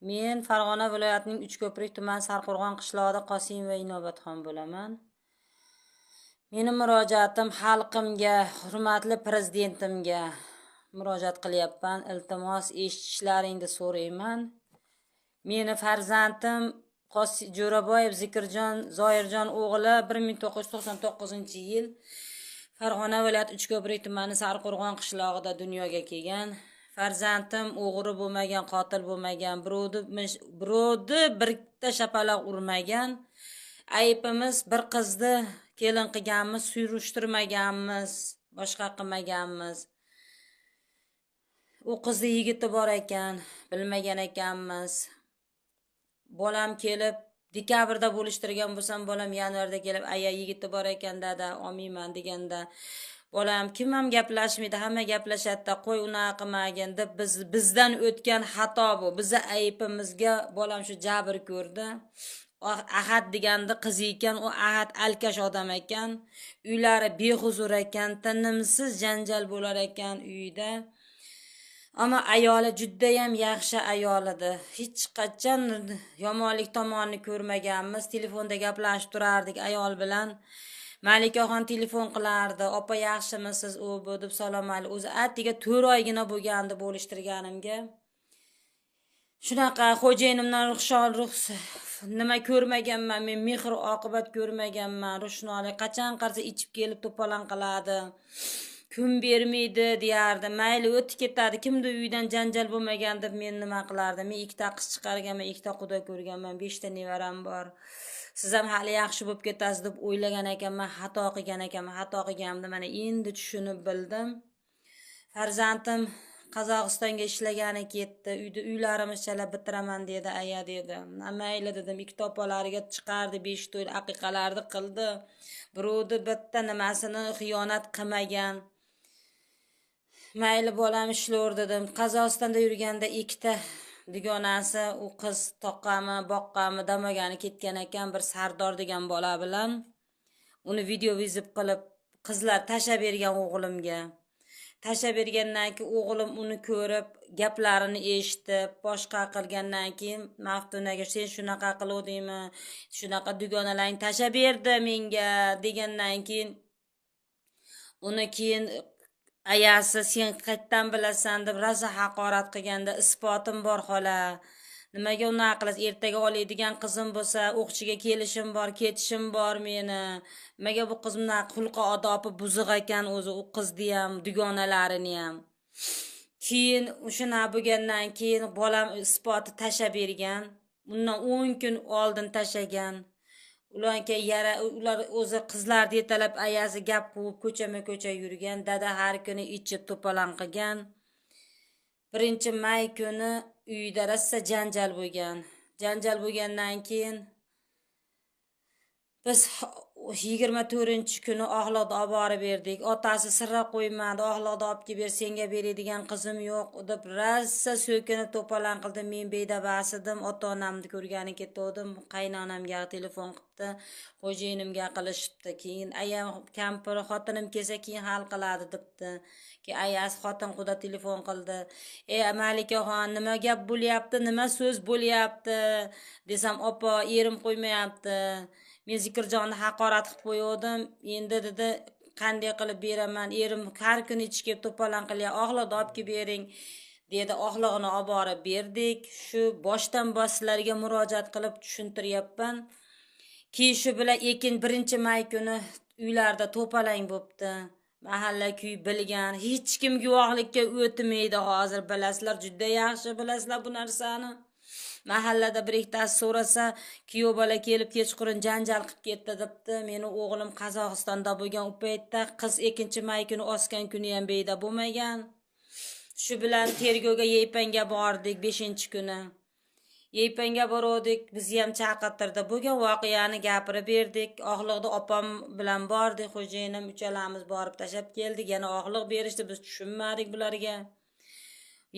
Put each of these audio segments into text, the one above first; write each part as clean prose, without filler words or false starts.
Men Farg'ona viloyatining Uchko'prik tuman Sarqo'rg'on qishlog'ida Qosimova Inobatxon bo'laman. Mening murojaatim xalqimga, hurmatli prezidentimga murojaat qilyapman. Iltimos eshitishlaringni so'rayman. Meni farzandim Jo'raboyev Zikrjon Zoirjon o'g'li 1999-yil Farg'ona viloyati Uchko'prik tumani Sarqo'rg'on qishlog'ida dunyoga kelgan. Farzandim o'g'ri bo'lmagan, qotil bo'lmagan, birovni birta shapaloq urmagan. Aybimiz bir qizni kelin qilganmiz, surishtirmaganmiz, boshqa qilmaganmiz. U qizni yigiti bor ekan, bilmagan ekanmiz. Bolam kelib dekabrda bo'lishtirgan bo'lsam, bolam yanvarda kelib, "Aya, yigiti bor ekan, dada, olmayman" deganda, bolam kim ham gaplashmaydi, hamma gaplashadi, qo'y unaqa qilmagin deb bizdan o'tgan xato bu. Bizni aybimizga bolam shu jabr ko'rdi. Ahad deganda qizi ekan, u Ahad alkash odam ekan. Uylari behuzur ekan, tinimsiz janjal bo'lar ekan uyda. Ammo ayoli juda ham yaxshi ayol edi. Hech qachon yomonlik tomonini ko'rmaganmiz. Telefonda gaplashib turardik ayol bilan. Malikaxon telefon qilardi. "Opa, yaxshimisiz?" u bu deb salom alaykum. O'zi atiga 4 oygina bo'lgandi bo'lishtirganimga. Shunaqa xo'jayinimdan nima ko'rmaganman, men mehr oqibat ko'rmaganman. Rushnoli qachon qarsa ichib kelib to'polon qiladi. Kun bermaydi deyardi. Mayli o'tib ketadi. Kimdir uydan janjal bo'lmagan deb men nima qilardim? Men 2 ta qiz chiqarganman, 2 ta quda ko'rganman, 5 ta nevaram bor. Siz ham hali yaxshi bo'lib ketasiz deb o'ylagan ekanman, xato qilgan ekanman, xato qilganimni mana endi tushunib bildim. Farzandim Qozog'istonga ishlagani ketdi. Uylarimiz chalab bitiraman dedi, aya dedi. Mayli dedim, 2 topalariga chiqardi, 5 to'y aqiqalarni qildi. Birovni bitta nimasini xiyonat qilmagan. Mayli bolam ishlar dedim. Qozog'istonda yurganda 2 ta dugonasi, u qiz toqqami, boqqami, damagani ketgan ekan, bir Sardor degan bola bilan. Uni video vizib qilib qizlar tashab bergan o'g'limga. Tashab bergandan keyin o'g'lim uni ko'rib, gaplarini eshitib, boshqa qilgandan keyin Maftunaga "Sen shunaqa qiluvdingmi? Shunaqa dugonalaring tashab berdi menga" degandan keyin uni keyin ayasi "Sen qayerdan bilasan" deb rosa haqorat qilganda, "Isbotim bor xola. Nimaga unaqa qilasiz? Ertaga oladigan qizim bo'lsa, o'qchiga kelishim bor, ketishim bor meni. Nimaga bu qiz bunaqa xulqi odobi buzuq ekan o'zi, u qizni ham, dugonalarini ham." Keyin shuna bo'lgandan keyin bolam isboti tashab bergan. Undan 10 kun oldin tashagan. Ular o'zi qizlar detalab ayasi gap qilib ko'chama-ko'cha yurgan. Dada har kuni ichib to'polon qilgan. 1-may kuni uyda rosa janjal bo'lgan. Janjal bo'lgandan keyin biz 24-kuni Oxloqda olib borib berdik. Otasi sirra qo'ymadi. Oxloqda olib kelib ber, senga beradigan qizim yo'q deb rosa so'kinib to'polon qildi. Men bedabasidim, ota-onamni ko'rgani ketdim. Qaynonamga telefon qildi, xo'jayinimga qilishibdi. Keyin ayam kampir xotinim kelsa keyin hal qiladi debdi. Keyin ayasi xotin quda telefon qildi. Malikaxon, nima gap bo'lyapti? Nima so'z bo'lyapti? Desam, "Opa, erim qo'ymayapti. Men Zikrjonni haqorat qilib qo'ydim. Endi dedi, qanday qilib beraman? Erim har kuni ichib to'polon qilyapti. Oxloqda olib kelib bering" dedi. Oxloqni olib borib berdik. Shu boshdan sizlarga murojaat qilib tushuntiryapman. Keyin shu bilan 1-may kuni uylarda to'polon bo'pti. Mahalla kuy bilgan, hech kim guvohlikka o'tmaydi hozir, bilasizlar, juda yaxshi bilasizlar bu narsani. Mahallada bir ikkitasi so'rasa, kuyov bola kelib kechqurun janjal qilib ketdi debdi. Meni o'g'lim Qozog'istonda bo'lgan, u paytda qiz 2-may kuni osgan kuni ham beyda bo'lmagan. Shu bilan tergovga Yeypanga bordik 5-kuni. Yeypanga bordik, bizni ham chaqirtirdi. Bo'lgan voqeani gapirib berdik. Oxloqda opam bilan bordik, xo'jayinim uchalamiz borib tashab keldik. Yana oxloq berishdi, biz tushunmadik bularga.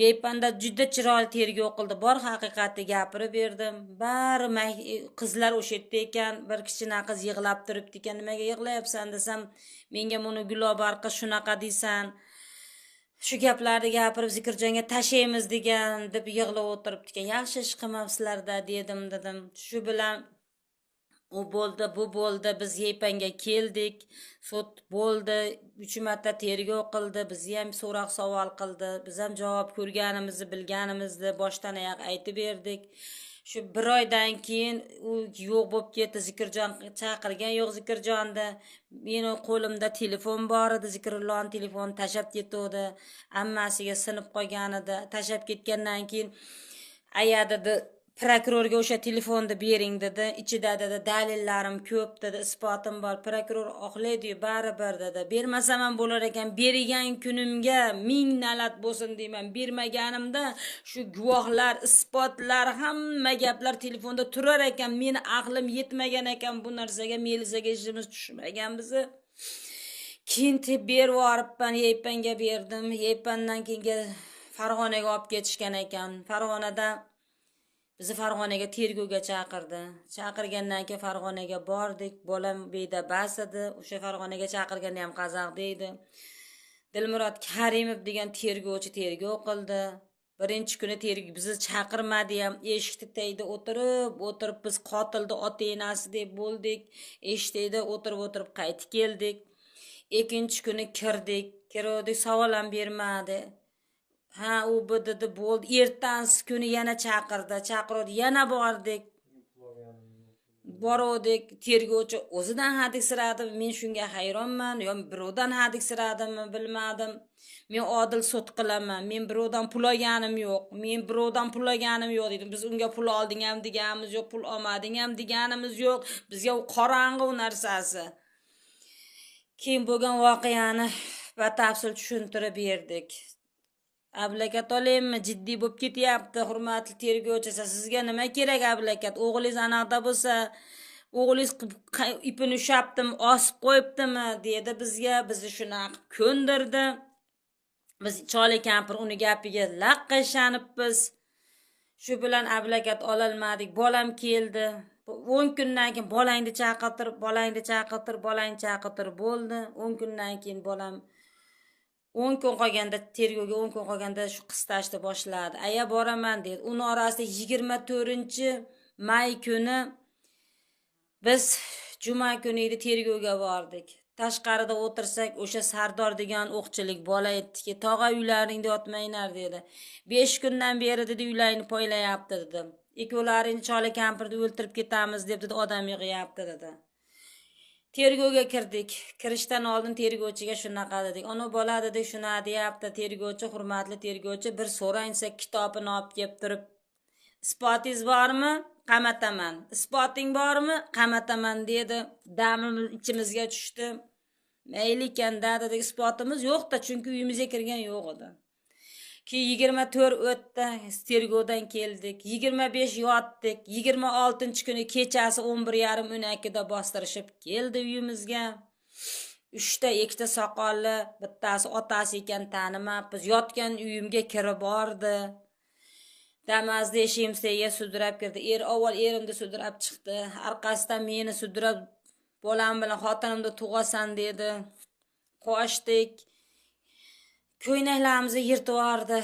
Yeypanda juda chiroyli tergov qildi. Bor haqiqatni gapirib berdim. Bari qizlar o'sha yerda ekan, bir kichkina qiz yig'lab turibdi ekan. "Nimaga yig'layapsan?" desam, "Menga buni Gulobar qiz shunaqa deysan. shu gaplarni gapirib Zikirjonga tashlaymiz degan deb yig'lab o'tiribdi ekan. Yaxshi ish qilmabsizlarda dedim. Shu bilan u bo'ldi, bu bo'ldi, biz Yepanga keldik. Sud bo'ldi, 3 marta tergov qildi, bizni ham so'roq savol qildi. Biz ham javob ko'rganimizni, bilganimizni boshdan oyoq aytib berdik. Shu 1 oydan keyin u yo'q bo'lib ketdi. Zikirjon chaqirgan yo'q Zikirjonni. Meni qo'limda telefon bor edi, Zikirullohning telefoni tashab ketdi. Ammasiga sinib qolgan edi. Tashab ketgandan keyin ayadi prokurorga o'sha telefonni bering dedi. Ichida dedi dalillarim ko'p dedi, isbotim bor. Prokuror oqlaydi, baribir dedi. Bermasam ham bo'lar ekan, bergan kunimga 1000 nalat bo'lsin deyman. Bermaganimda shu guvohlar, isbotlar, hamma gaplar telefonda turar ekan. Meni aqlim yetmagan ekan bu narsaga, melisaga ishimiz tushmagan bizni. Keyin berib yoribman, Yepanga berdim. Yepandan keyin Farg'onaga olib ketishgan ekan. Farg'onada bizni Farg'onaga tergovga chaqirdi. Chaqirgandan keyin Farg'onaga bordik. Bolam beda bas edi. O'sha Farg'onaga chaqirganda ham qozoq deydi. Dilmurod Karimov degan tergovchi tergov qildi. Birinchi kuni tergov bizni chaqirmadi ham, eshikni tagida o'tirib biz qotilni ota-enasi deb bo'ldik. Eshikda o'tirib qaytib keldik. Ikkinchi kuni kirdik, savol ham bermadi. Ha, u dedi bo'ldi. Ertangi kuni yana chaqirdi, yana bordik. Bordik, tergovchi o'zidan hadiksiradi. Men shunga hayronman. Yo birovdan hadiksiradimmi, bilmadim. Men odil sud qilaman. Men birovdan pul olganim yo'q. Dedim. Biz unga pul olding ham deganimiz yo'q, pul olmading ham deganimiz yo'q. Bizga u qorong'i narsasi. Keyin bo'lgan voqeani batafsil tushuntirib berdik. Ablakat olaymi, jiddiy bo'lib ketyapti, hurmatli tergovchi. Sizga nima kerak ablakat? O'g'lingiz anaqa bo'lsa, o'g'lingiz ipini ushabdimi, osib qo'yibdimi dedi bizga. Bizni shunaqa ko'ndirdi. Biz Choli kampir uni gapiga laqqashanibmiz. Shu bilan ablakat ololmadik. Bolam keldi. 10 kundan keyin bolangni chaqirtir bo'ldi. 10 kundan keyin bolam 10 kun qolganda, tergovga 10 kun qolganda shu qistashni boshladi. Aya boraman dedi. Uni orasida 24-may kuni biz juma kuni edi tergovga bordik. Tashqarida o'tirsak, o'sha Sardor degan o'qchilik bola aytdiki, "Tog'a uylaringda yotmanglar" dedi. 5 kundan beri dedi uylaringni poylayapti dedi. Ikkovlaringni Choli kampirni o'ltirib ketamiz deb dedi, odam yig'yapti dedi. Tergovga kirdik. Kirishdan oldin tergovchiga shunaqa dedik. Ona bola dedik, shuna deyapti. Tergovchi, hurmatli tergovchi, bir so'rangsa kitobini olib kelib turib, isbotingiz bormi? Qamataman. Isboting bormi? Qamataman dedi. Damimiz ichimizga tushdi. Mayli ekan-da dedik, isbotimiz yo'q-da, chunki uyimizga kirgan yo'q edi. Keyin 24 o'tdi, tergovdan keldik. 25 yotdik. 26-kuni kechasi 11:30-12da bostirishib keldi uyimizga. 3ta, 2ta soqolli, bittasi otasi ekan tanimabmiz. Yotgan uyimga kirib bordi. Damazda eshigimga sudrab kirdi. Avval erimni sudrab chiqdi. Orqasidan meni sudrab bolam bilan xotinimni tug'asan dedi. Qochdik. Ko'ynaklarimizni yirtib yubordi.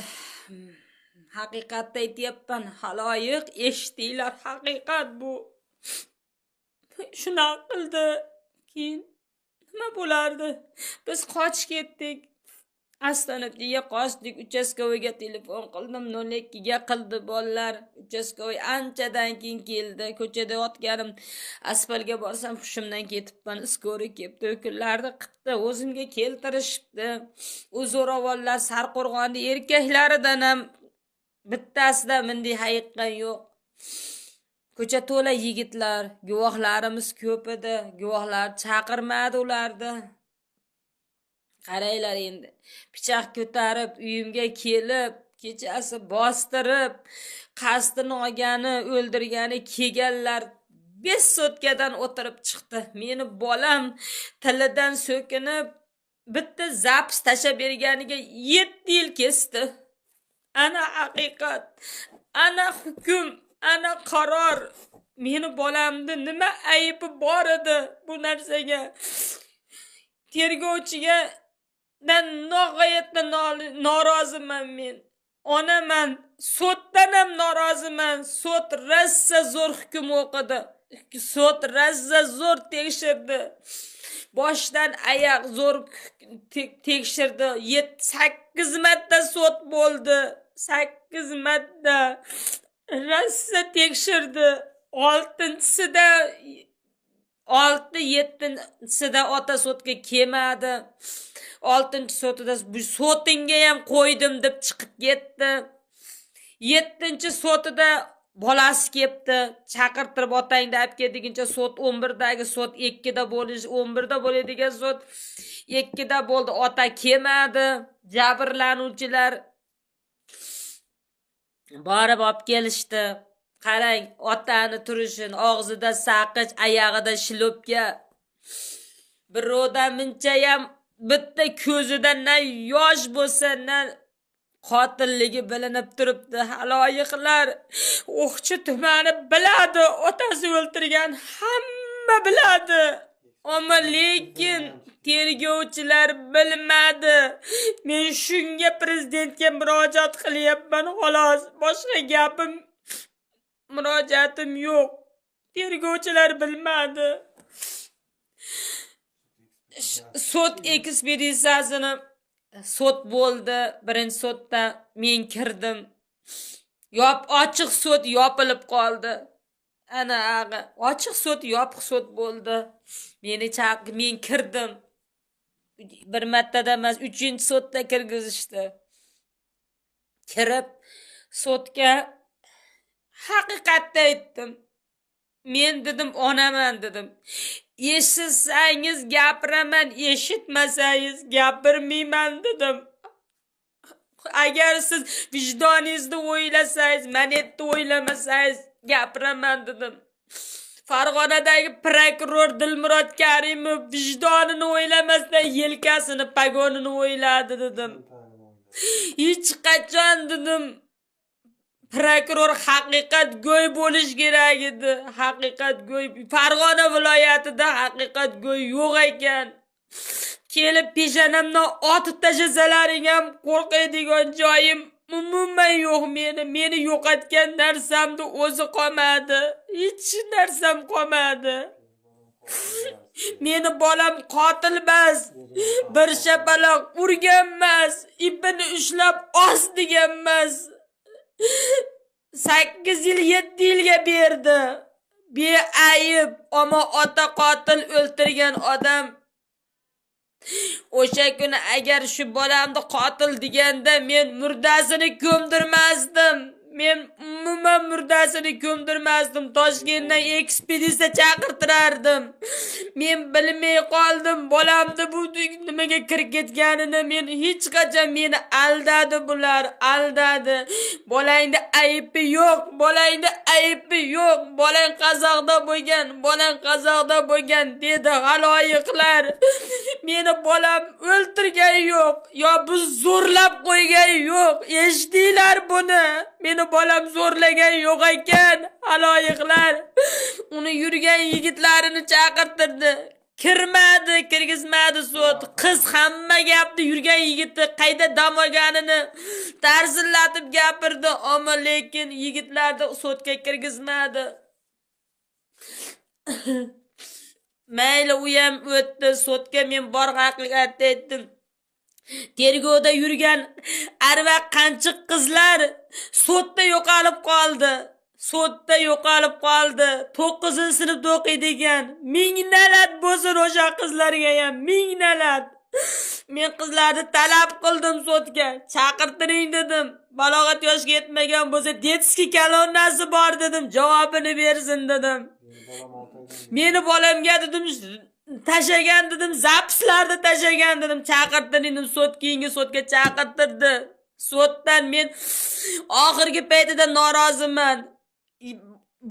Haqiqatda aytyapman, haloyiq, eshitdinglar, haqiqat bu. Shunaqa qildi. Keyin nima bo'lardi? Biz qochib ketdik. Astanabdiga qochdik. Uchastkoviga telefon qildim, 02ga qildi bolalar. Uchastkoviy anchadan keyin keldi. Ko'chada yotganim, asfalga borsam hushimdan ketibman. Iskori kelibdi, o'killarni qitdi, o'zimga keltirishibdi. U zo'ravonlar Sarqo'rg'onning erkaklaridan ham bittasida bunday hayiqqan yo'q. Ko'cha to'la yigitlar, guvohlarimiz ko'p edi. Guvohlar chaqirmadi ularni. Qaranglar endi. Pichoq ko'tarib, uyimga kelib, kechasi bostirib, qasdini olgani, o'ldirgani kelganlar 5 sutkadan o'tirib chiqdi. Meni bolam tilidan so'kinib, bitta zapis tashlab berganiga 7 yil kesdi. Ana haqiqat, ana hukm, ana qaror. Meni bolamni nima aybi bor edi bu narsaga? Tergovchiga suddan nihoyatda noroziman men. Onaman, suddan ham noroziman. Sud rosa zo'r hukm o'qidi. Sud rosa zo'r tekshirdi. Boshdan oyoq zo'r tekshirdi. 8 marta sud bo'ldi. 8 marta rosa tekshirdi. 6-sida 6-7-sida ota sudga kelmadi. 6-sudida bu sotingga ham qo'ydim deb chiqib ketdi. 7-sudida bolasi kelibdi. Chaqirtirib otangni olib keldiguncha sud 11dagi sud 2da bo'lish, 11da bo'ladigan sud 2da bo'ldi. Ota kelmadi. Jabrlanuvchilar borib olib kelishdi. Qarang, otani turishin, og'zida saqich, oyog'ida shilopga. Birovdan munchayam bitta ko'zida na yosh bo'lsa, na qotilligi bilinib turibdi. Haloyiqlar O'qchi tumani biladi, otasi o'ltirgan hamma biladi. Ammo lekin tergovchilar bilmadi. Men shunga prezidentga murojaat qilyapman, xolos. Boshqa gapim murojaatim yo'q. Tergovchilar bilmadi. Sud ekspeditsiyasini sud bo'ldi. Birinchi sudda men kirdim. Ochiq sud yopilib qoldi. Ana ochiq sud, yopiq sud bo'ldi. Men kirdim. Bir martada emas, 3-sudda kirgizishdi. Kirib sudga haqiqatni aytdim. Men dedim, onaman dedim. Eshitsangiz gapiraman, eshitmasangiz gapirmayman dedim. Agar siz vijdoningizni o'ylasangiz, manetni o'ylamasangiz gapiraman dedim. Farg'onadagi prokuror Dilmurod Karimov vijdonini o'ylamasdan yelkasini, pagonini o'yladi dedim. Hech qachon dedim prokuror haqiqat go'y bo'lish kerak edi. Haqiqat go'y Farg'ona viloyatida haqiqat go'y yo'q ekan. Kelib peshonamdan otib tashlasalaring ham qo'rqadigan joyim umuman yo'q meni. Meni yo'qotgan narsamni o'zi qolmadi. Hech narsam qolmadi. Meni bolam qotil emas. Bir shapaloq urgan emas. Ipini ushlab osdigan emas. 8 yil 7 yilga berdi. Beayb, ammo ota qotil o'ltirgan odam. O'sha kuni agar shu bolamni qotil deganda men murdasini ko'mdirmasdim. Men umuman murdasini ko'mdirmasdim. Toshkentdan ekspeditsiya chaqirtirardim. Men bilmay qoldim bolamni bu nimaga kirib ketganini. Men hech qachon meni aldadi bular, aldadi. Bolangda aybi yo'q, bolangda aybi yo'q. Bolang Qozoqda bo'lgan, bolang Qozoqda bo'lgan dedi haloyiqlar. Meni bolam o'ltirgan yo'q, yo biz zo'rlab qo'ygan yo'q. Eshitdinglar buni? Meni bolam zo'rlagan yo'q ekan, haloyiqlar. Uni yurgan yigitlarini chaqirtirdi. Kirmadi, kirgizmadi sud. Qiz hamma gapni yurgan yigitni qayda dam olganini tarzillatib gapirdi, ammo lekin yigitlarni sudga kirgizmadi. Mayli, u ham o'tdi. Sudga men bor haqiqatni aytdim. Tergovda yurgan arva qanchiq qizlar sudda yo'qolib qoldi. Sudda yo'qolib qoldi. 9-sinfda o'qiydigan. Mingnalat bo'lsin o'sha qizlarga ham, mingnalat. Men qizlarni talab qildim sudga. Chaqirtiring dedim. Balog'at yoshiga yetmagan bo'lsa, detskiy kolonnasi bor dedim, javobini bersin dedim. Meni bolamga dedim tashagan dedim, zapislarni tashagan dedim, chaqirtiring dedim. Keyingi sudga chaqirtirdi. Suddan men oxirgi paytida noroziman.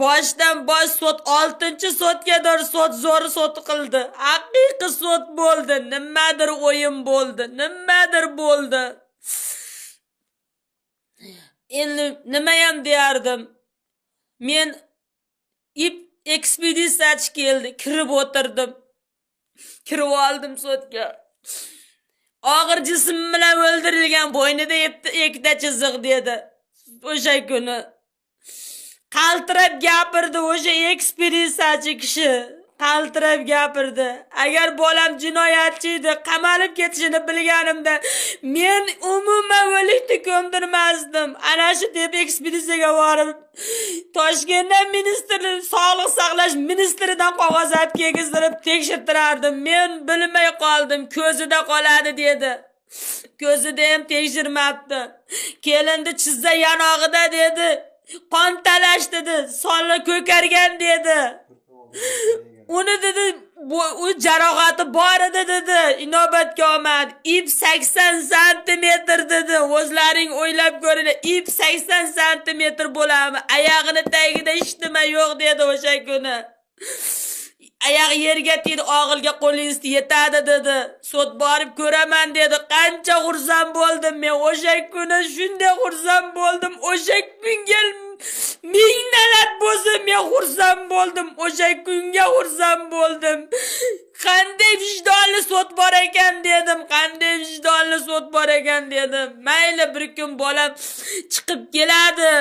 Boshdan bosh sud 6-sudgadir sud zo'r sud qildi. Haqiqiy sud bo'ldi. Nimadir o'yin bo'ldi. Nimadir bo'ldi. Endi nima ham deyardim? Men ekspeditsiyachi keldi, kirib o'tirdim. Kirib oldim sudga. og'ir jism bilan o'ldirilgan, bo'ynida ikkita chiziq dedi. O'sha kuni qaltirab gapirdi o'sha ekspeditsiyachi kishi. Qaltirab gapirdi. Agar bolam jinoyatchi edi, qamalib ketishini bilganimda men umuman o'likni ko'mdirmasdim. Ana shu deb ekspeditsiyaga borib Toshkentdan sog'liq saqlash ministridan qog'oz olib kelgizdirib tekshirtirardim. Men bilmay qoldim, ko'zida qoladi dedi. Ko'zida ham tekshirmabdi. Kelindi chizza yanog'ida dedi. Qon talash dedi, soni ko'kargan dedi. Uni dedi, u jarohati bor edi dedi. Inobatga olmadi. Ip 80 sm dedi. O'zlaring o'ylab ko'ringlar. Ip 80 sm bo'ladimi? Oyog'ini tagida hech nima yo'q dedi o'sha kuni. Oyoq yerga tegdi, og'ilga qo'lingiz yetadi dedi. Sud borib ko'raman dedi. Qancha xursand bo'ldim men o'sha kuni, shunday xursand bo'ldim. O'sha kunga mingtalab bo'lsa men xursand bo'ldim. O'sha kunga xursand bo'ldim. Qanday vijdonli sud bor ekan dedim. Qanday vijdonli sud bor ekan dedim. Mayli bir kun bolam chiqib keladi.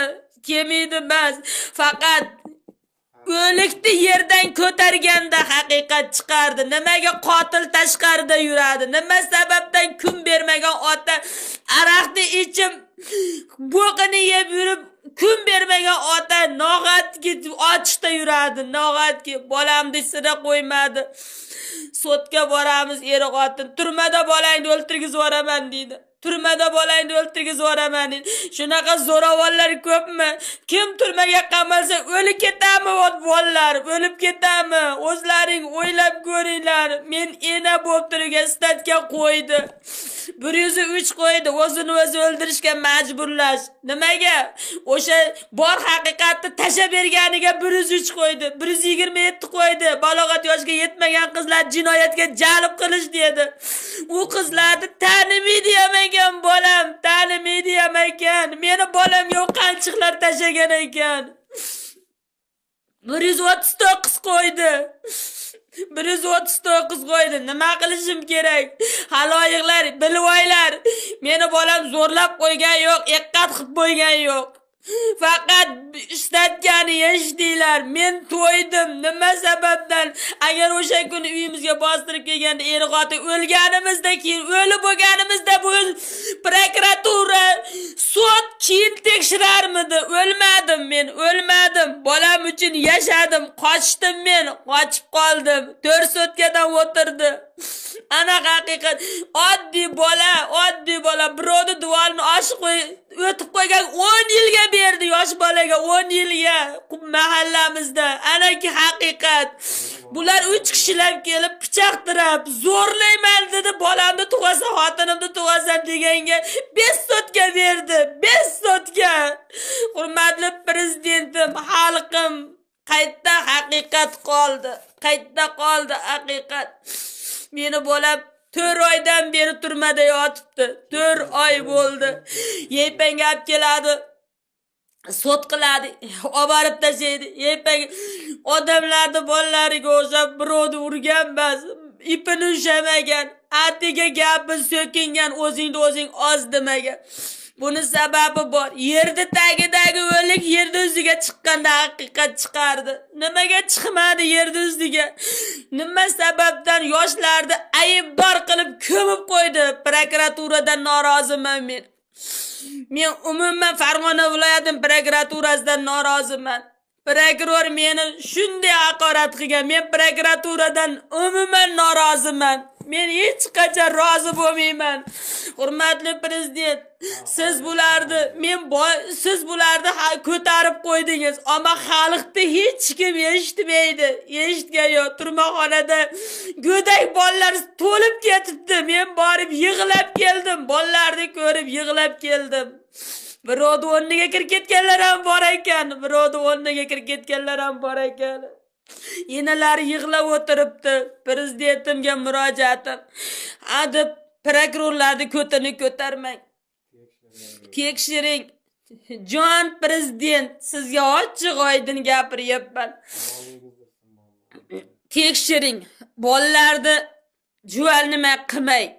Kelmaydi emas. Faqat o'likni yerdan ko'targanda haqiqat chiqardi. Nimaga qotil tashqarida yuradi? Nima sababdan kun bermagan ota aroqni ichib bo'qini yeb yurib kun bermagan ota nog'atki ochishda yuradi. Nog'atki bolamni sira qo'ymadi. Sudga boramiz, er-xotin turmada bolangni o'ltirgizib yuboraman deydi. Turmada bolangni o'ltirgizib yuboraman deydi. Shunaqa zo'ravonlar ko'pmi? Kim turmaga qamalsa o'lib ketami bolalar? O'lib ketami? O'zlaring o'ylab ko'ringlar. Men ena bo'lib turgan statga qo'ydi. 103 qo'ydi. O'zini o'zi o'ldirishga majburlash. Nimaga? O'sha bor haqiqatni tasha berganiga 103 qo'ydi. 127 qo'ydi. Balog'at yoshiga yetmagan qizlar jinoyatga jalb qilish dedi. U qizlarni tanimaydi ekan bolam, tanimaydi ekan. Meni bolam yo'q qanchiqlar tashagan ekan. 139 qo'ydi. 139 qo'ydi. Nima qilishim kerak? Haloyiqlar, bilvoylar. Meni bolam zo'rlab qo'ygan yo'q, eqqat qilib qo'ygan yo'q. Faqat ishlatgani eshitdinglar. Men to'ydim. Nima sababdan? Agar o'sha kuni uyimizga bostirib kelganda er-xotin o'lganimizdan keyin, o'lib bo'lganimizda bu prokuratura, sud keyin tekshirarmidi? O'lmadim men, o'lmadim. Bolam uchun yashadim, qochdim men, qochib qoldim. 4 sutkadan o'tirdi. Ana haqiqat. Oddiy bola birovni duolini oshib o'tib qo'ygan 10 yilga berdi, yosh bolaga 10 yilga mahallamizda. Anaki haqiqat. Bular 3 kishilab kelib pichoqtirib, zo'rlayman dedi, bolamni tug'asa, xotinimni tug'asam deganga 5 sotka berdi. 5 sotka. Hurmatli prezidentim, xalqim, qayta haqiqat qoldi. Qayta qoldi haqiqat. Meni bolam 4 oydan beri turmada yotibdi. 4 oy bo'ldi. Yepanga olib keladi. Sud qiladi. Oborib tashlaydi. Yepanga odamlarni bolalariga o'xshab birovni urgan emas, ipini ushamagan, atiga gapi so'kingan, o'zingni o'zing oz demagan. Buni sababi bor. Yerda tagidagi o'lik yerda o'ziga chiqqanda haqiqat chiqardi. Nimaga chiqmadi yerda o'ziga? Nima sababdan yoshlarni aybdor qilib ko'mib qo'ydi? Prokuraturadan noroziman men. Men umuman Farg'ona viloyatining prokuraturasidan noroziman. Prokuror meni shunday haqorat qilgan. Men prokuraturadan umuman noroziman. Men hech qachon rozi bo'lmayman. Hurmatli prezident, siz bularni ko'tarib qo'ydingiz, ammo xalqni hech kim eshitmaydi. Eshitgan yo'q. Turmaxonada go'dak bolalar to'lib ketibdi. Men borib yig'lab keldim. Bolalarni ko'rib yig'lab keldim. Birovni o'rniga kirib ketganlar ham bor ekan. Enalar yig'lab o'tiribdi. Prezidentimga murojaatim. Adib prokurorlarni ko'tini ko'tarmang. Tekshiring. Jon prezident, sizga ochiq oydin gapiryapman. Tekshiring. Bolalarni juval nima qilmang.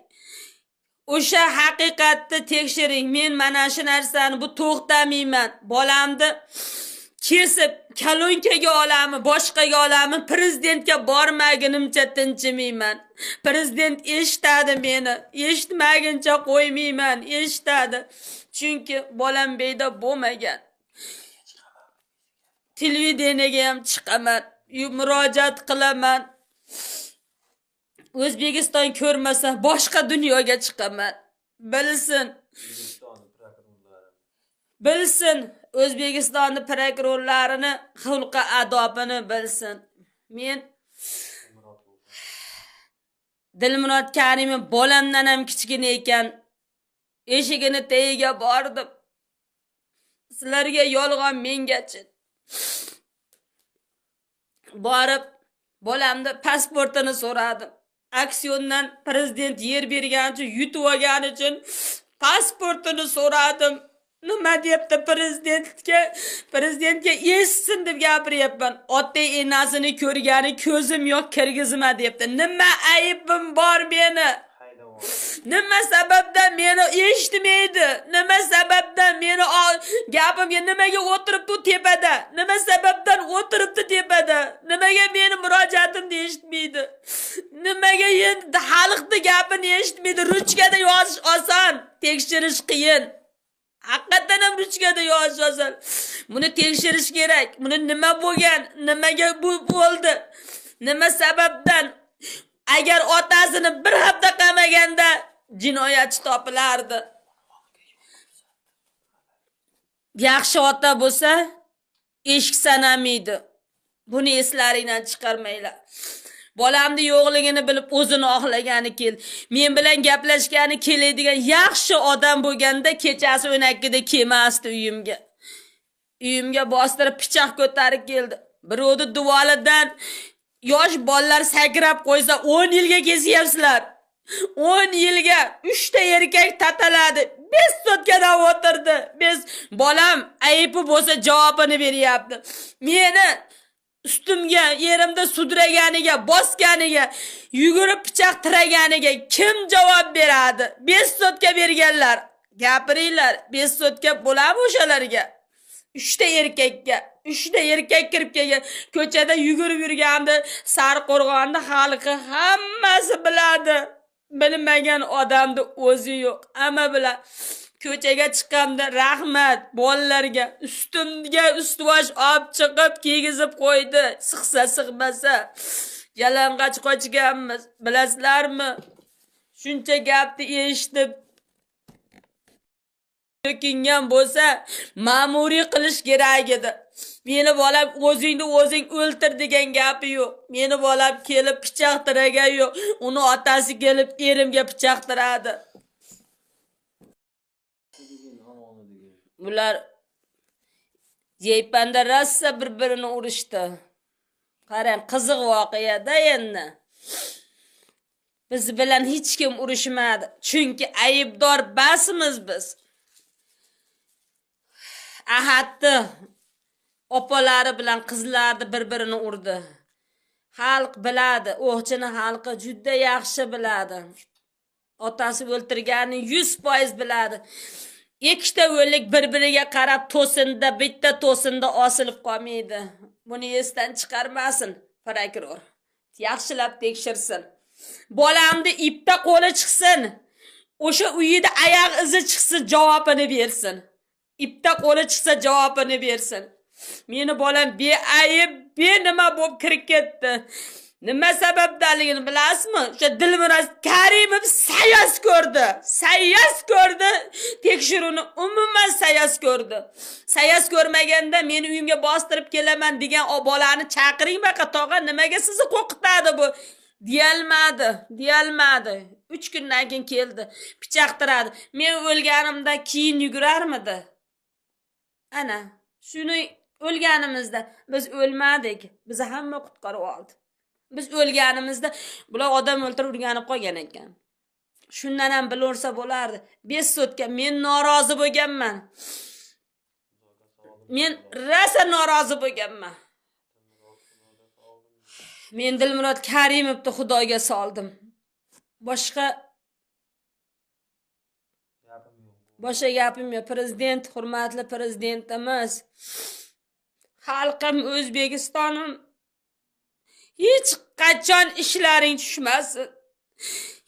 O'sha haqiqatni tekshiring. Men mana shu narsani bu to'xtamayman. Bolamni kesib kolonkaga olami, boshqaga olami, prezidentga bormagunimcha tinchimayman. Prezident eshitadi meni. Eshitmaguncha qo'ymayman, eshitadi. Chunki bolam beyda bo'lmagan. Televideniyega ham chiqaman, murojaat qilaman. O'zbekiston ko'rmasa boshqa dunyoga chiqaman. Bilsin. Bilsin. O'zbekistonning prokurorlarini xulqi adobini bilsin. Men Dilmurod Karimov bolamdan ham kichkina ekan, eshigini tagiga bordim. Sizlarga yolg'on mengachi. Borib bolamni pasportini so'radim. Aksiondan prezident yer bergani uchun yutib olgani uchun pasportini so'radim. Nima debdi prezidentga eshitsin deb gapiryapman. Ota enasini ko'rgani ko'zim yo'q, kirgizma debdi. Nima aybim bor meni? Nima sababdan meni eshitmaydi? Nima sababdan meni gapimga nimaga o'tiribdi u tepada? Nima sababdan o'tiribdi tepada? Nimaga meni murojaatimni eshitmaydi? Nimaga endi xalqning gapini eshitmaydi? Ruchkada yozish oson, tekshirish qiyin. Haqiqatan ham ruchkada yozish oson. Buni tekshirish kerak. Buni nima bo'lgan? Nimaga bu bo'ldi? Nima sababdan? Agar otasini bir hafta qamaganda jinoyatchi topilardi. Yaxshi ota bo'lsa, eshik sanamaydi. Buni eslaringdan chiqarmanglar. Bolamni yo'qligini bilib o'zini oqlagani kel. Men bilan gaplashgani keladigan yaxshi odam bo'lganda kechasi 12da kelmasdi uyimga. Uyimga bostirib pichoq ko'tarib keldi. Birovni duvolidan yosh bolalar sakrab qo'ysa 10 yilga kesyapsizlar. 10 yilga 3 ta erkak tataladi. 5 sutkadan o'tirdi. Biz bolam aybi bo'lsa javobini beryapti. Meni ustimga, yerimda sudraganiga, bosganiga, yugurib pichoq tiraganiga kim javob beradi? 5 sutka berganlar. Gapiringlar, 5 sutka bo'lami o'shalarga? 3 ta erkakka, 3 ta erkak kirib kelgan, ko'chada yugurib yurgandi, Sarqo'rg'onni xalqi hammasi biladi. Bilmagan odamni o'zi yo'q, hamma biladi. Ko'chaga chiqqanda rahmat bolalarga, ustimga ustvosh olib chiqib kiygizib qo'ydi. Siqsa sig'masa yalang'och qochganmiz, bilasizlarmi? Shuncha gapni eshitib so'kingan bo'lsa, ma'muriy qilish kerak edi. Meni bolam o'zingni o'zing o'ltir degan gapi yo'q. Meni bolam kelib pichoq tiragan yo'q. Uni otasi kelib erimga pichoq tiradi. Bular yeypanda rassa bir-birini urishdi. Qarang, qiziq voqeada endi. Biz bilan hech kim urushmadi. Chunki aybdor basimiz biz. Ahadni opalari bilan qizlarni bir-birini urdi. Xalq biladi, O'qchini xalqi juda yaxshi biladi. Otasi o'ltirganini 100% biladi. Ikkita o'lik bir-biriga qarab to'sinda, bitta to'sinda osilib qolmaydi. Buni esdan chiqarmasin prokuror. Yaxshilab tekshirsin. Bolamni ipda qo'li chiqsin. O'sha uyida oyoq izi chiqsa javobini bersin. Ipda qo'li chiqsa javobini bersin. Meni bolam beayb, benima bo'lib kirib ketdi. Nima sababdaligini bilasizmi? O'sha Dilmurod Karimov sayas ko'rdi. Sayas ko'rdi. Tekshiruvni umuman sayas ko'rdi. Sayas ko'rmaganda meni uyimga bostirib kelaman degan o bolani chaqiring baqa tog'a, nimaga sizni qo'rqitadi bu? Deyalmadi. 3 kundan keyin keldi. Pichoqtiradi. Men o'lganimda keyin yugurarmidi? Ana, shuni o'lganimizda biz o'lmadik. Bizni hamma qutqarib oldi. Biz o'lganimizda bular odam o'ltirib urganib qolgan ekan. Shundan ham bilursa bo'lardi. 5 sutka men norozi bo'lganman. Men rosa norozi bo'lganman. Men Dilmurod Karimovni Xudoga soldim. Boshqa Boshqa gapim yo'q. Prezident, hurmatli prezidentimiz, xalqim, O'zbekistonim, hech qachon ishlaring tushmasin.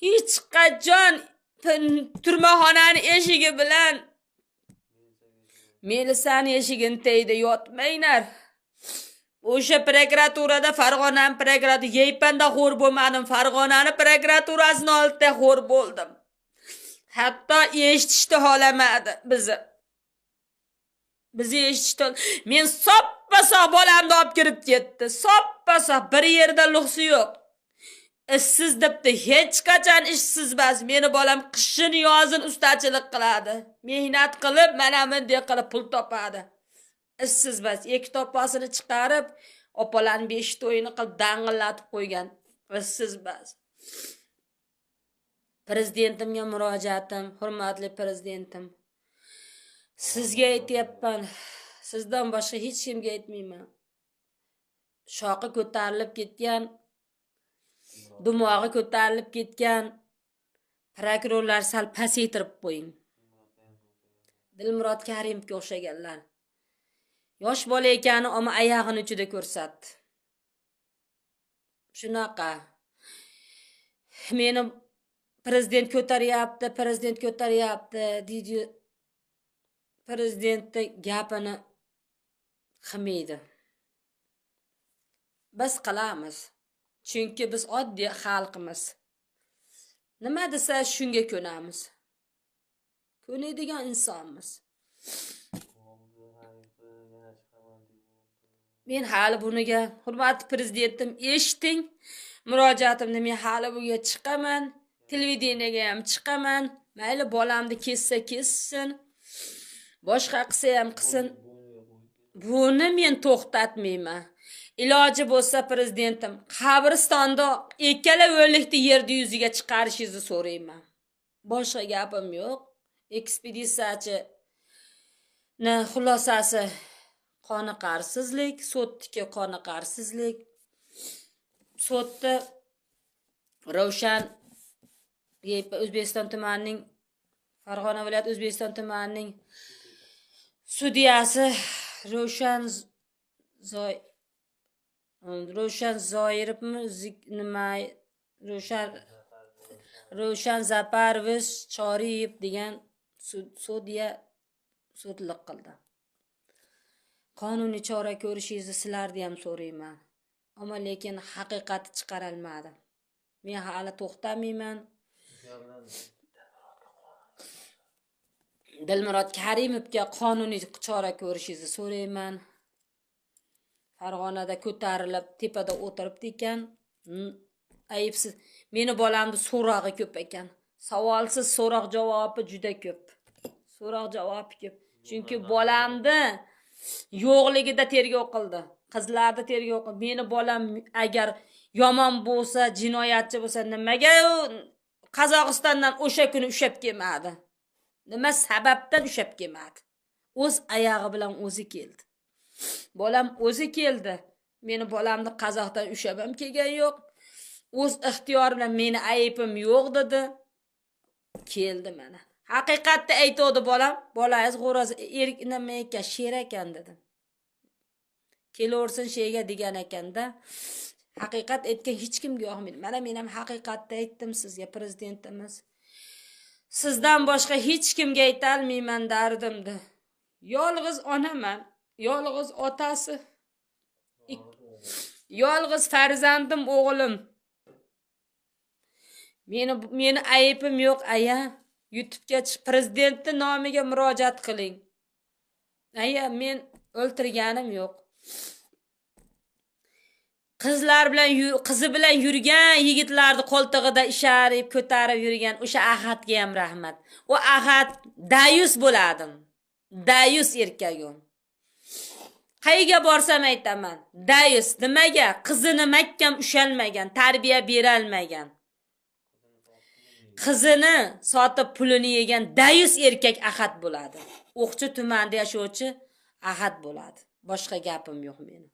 Hech qachon turmaxonani eshigi bilan melisani eshigini teyda yotmanglar. O'sha prokuraturada Farg'onani prokuraturasi Yeypanda xo'r bo'lmadim. Farg'onani prokuraturasini oldida xo'r bo'ldim. Hatto eshitishni xohlamadi bizni. Bizni eshitishdi. Men soppa-sop bolamni olib kirib ketdi. Soppa-sop bir yerda luxsi yo'q. Ishsiz debdi, hech qachon ishsiz emas. Meni bolam qishin yozin ustachilik qiladi. Mehnat qilib, mana bunday qilib pul topadi. Ishsiz emas. 2 topasini chiqarib, opalarning 5 to'yini qilib dang'illatib qo'ygan. Ishsiz emas. Prezidentimga murojaatim, hurmatli prezidentim. Sizga aytyapman. Sizdan boshqa hech kimga aytmayman. Shoqi ko'tarilib ketgan, dumog'i ko'tarilib ketgan prokurorlar sal pasaytirib qo'ying. Dilmurod Karimovga o'xshaganlar. Yosh bola ekani, ammo oyog'ini ichida ko'rsatdi. Shunaqa. Meni prezident ko'taryapti, deydi. Prezidentni gapini qilmaydi. Biz qilamiz. Chunki biz oddiy xalqimiz. Nima desa shunga ko'namiz. Ko'nadigan insonmiz. Men hali buniga, hurmatli prezidentim, eshiting. Murojaatimni men hali bunga chiqaman. Televideniyega ham chiqaman. Mayli bolamni kessin. Boshqa qilsa ham qilsin. Buni men to'xtatmayman. Iloji bo'lsa prezidentim, qabristonda ikkala o'likni yerda yuziga chiqarishingizni so'rayman. Boshqa gapim yo'q. Ekspeditsiyachi xulosasi qoniqarsizlik, sudniki qoniqarsizlik. Sudda Ravshan O'zbekiston tumanining Farg'ona viloyat O'zbekiston tumanining sudyasi Ravshan Zoirovmi nima Ravshan Zaparovich Choriyev degan sudya sudlik qildi. Qonuniy chora ko'rishingizni sizlarni ham so'rayman. Ammo lekin haqiqatni chiqarolmadi. Men hali to'xtamayman. Dilmurod Karimovga qonuniy chora ko'rishingizni so'rayman. Farg'onada ko'tarilib, tepada o'tiribdi ekan. Ayibsiz. Meni bolamni so'rog'i ko'p ekan. Savolsiz so'roq javobi juda ko'p. So'roq javobi ko'p. Chunki bolamni yo'qligida tergov qildi. Qizlarni tergov qildi. Meni bolam agar yomon bo'lsa, jinoyatchi bo'lsa, nimaga Qozog'istondan o'sha kuni ushab kelmadi? Nima sababdan ushab kelmadi? O'z oyog'i bilan o'zi keldi. Bolam o'zi keldi. Meni bolamni Qozoqdan ushab ham kelgan yo'q. O'z ixtiyori bilan meni ayibim yo'q dedi. Keldi mana. Haqiqatni aytdi bolam. Bolangiz g'o'roz nima ekan, sher ekan dedi. Kelaversin sheyga degan ekanda. Haqiqat aytgan hech kimga yoqmaydi. Mana men ham haqiqatni aytdim sizga, prezidentimiz. Sizdan boshqa hech kimga ayta olmayman dardimni. Yolg'iz onaman, yolg'iz otasi. Yolg'iz farzandim o'g'lim. Meni ayibim yo'q, aya. YouTube'ga prezidentning nomiga murojaat qiling. Aya, men o'ltirganim yo'q. Qizi bilan yurgan yigitlarni qo'ltig'ida isharib, ko'tarib yurgan o'sha Ahadga ham rahmat. O Ahad dayus bo'ladim. Dayus erkagim. Qayga borsam aytaman. Dayus nimaga? Qizini mahkam ushalmagan, tarbiya beralmagan. Qizini sotib pulini yegan dayus erkak Ahad bo'ladi. O'qchi tumanida yashovchi Ahad bo'ladi. Boshqa gapim yo'q meni.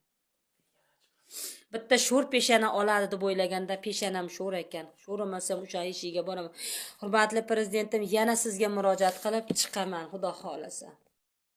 Bitta sho'r peshana oladi deb o'ylaganda peshanam sho'r ekan. Sho'rmasam o'sha ishiga boraman. Hurmatli prezidentim, yana sizga murojaat qilib chiqaman, xudo xolasa.